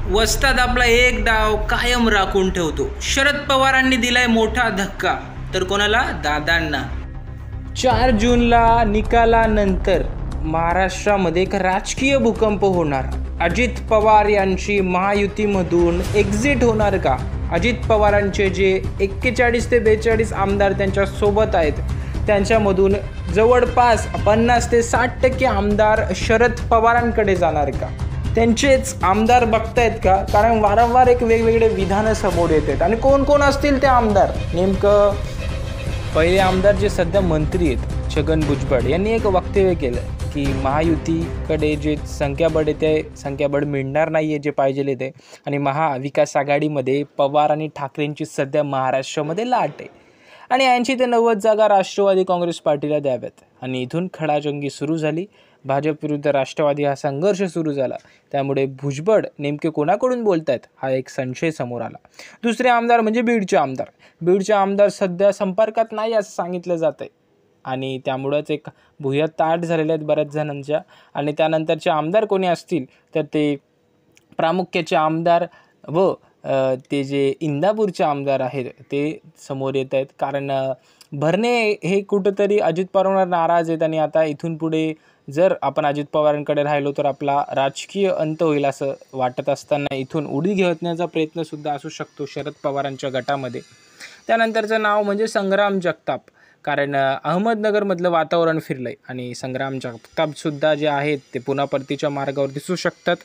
वस्ताद आपला एक डाव कायम राखून ठेवतो. शरद पवारांनी दिलाय मोठा धक्का, तर कोणाला? दादांना. 4 जूनला निकालानंतर महाराष्ट्रामध्ये एक राजकीय भूकंप होणार. अजित पवार यांची महायुतीमधून एक्झिट होणार का? अजित पवारांचे जे 41 ते 42 आमदार त्यांच्या सोबत आहेत, त्यांच्यामधून जवळपास 50 ते 60% आमदार शरद पवारांकडे जाणार का? त्यांचेच आमदार बघतायत का? कारण वारंवार एक वेगवेगळे विधानं समोर येतात. आणि कोण कोण असतील ते आमदार? नेमकं पहिले आमदार जे सध्या मंत्री आहेत, छगन भुजबळ यांनी एक वक्तव्य केलं की महायुतीकडे जे संख्याबळ आहे ते संख्याबळ मिळणार नाही आहे जे पाहिजे ते, आणि महाविकास आघाडीमध्ये पवार आणि ठाकरेंची सध्या महाराष्ट्रामध्ये लाट आहे आणि 80 ते 90 जागा राष्ट्रवादी काँग्रेस पार्टीला द्याव्यात. आणि इथून खडाजंगी सुरू झाली. भाजप विरुद्ध राष्ट्रवादी हा संघर्ष सुरू झाला. त्यामुळे भुजबळ नेमके कोणाकडून बोलतायत हा एक संशय समोर आला. दुसरे आमदार म्हणजे बीडचे आमदार. बीडचे आमदार सध्या संपर्कात नाही असं सांगितलं जात आहे आणि त्यामुळंच एक भुयात ताट झालेले आहेत बऱ्याच जणांच्या. आणि त्यानंतरचे आमदार कोणी असतील तर ते प्रामुख्याचे आमदार व ते जे इंदापूरचे आमदार आहेत ते समोर येत आहेत. कारण भरणे हे कुठंतरी अजित पवारांवर नाराज आहेत आणि आता इथून पुढे जर आपण अजित पवारांकडे राहिलो तर आपला राजकीय अंत होईल असं वाटत असताना इथून उडी घेण्याचा प्रयत्नसुद्धा असू शकतो शरद पवारांच्या गटामध्ये. त्यानंतरचं नाव म्हणजे संग्राम जगताप. कारण अहमदनगरमधलं वातावरण फिरलं आहे आणि संग्राम जगतापसुद्धा जे आहेत ते पुन्हा परतीच्या मार्गावर दिसू शकतात.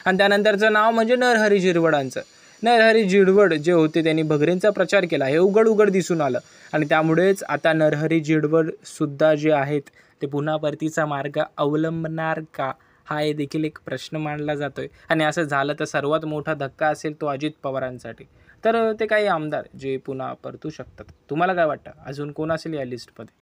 आणि त्यानंतरचं नाव म्हणजे नरहरी झिरवळांचं. नरहरी झिरवळ जे होते त्यांनी भगरेंचा प्रचार केला हे उघड दिसून आलं आणि त्यामुळेच आता नरहरी झिरवळसुद्धा जे आहेत ते पुन्हा परतीचा मार्ग अवलंबणार का, हा हे देखील एक प्रश्न मांडला जातोय. आणि असं झालं तर सर्वात मोठा धक्का असेल तो अजित पवारांसाठी. तर ते काही आमदार जे पुन्हा परतू शकतात. तुम्हाला काय वाटतं? अजून कोण असेल या लिस्टमध्ये?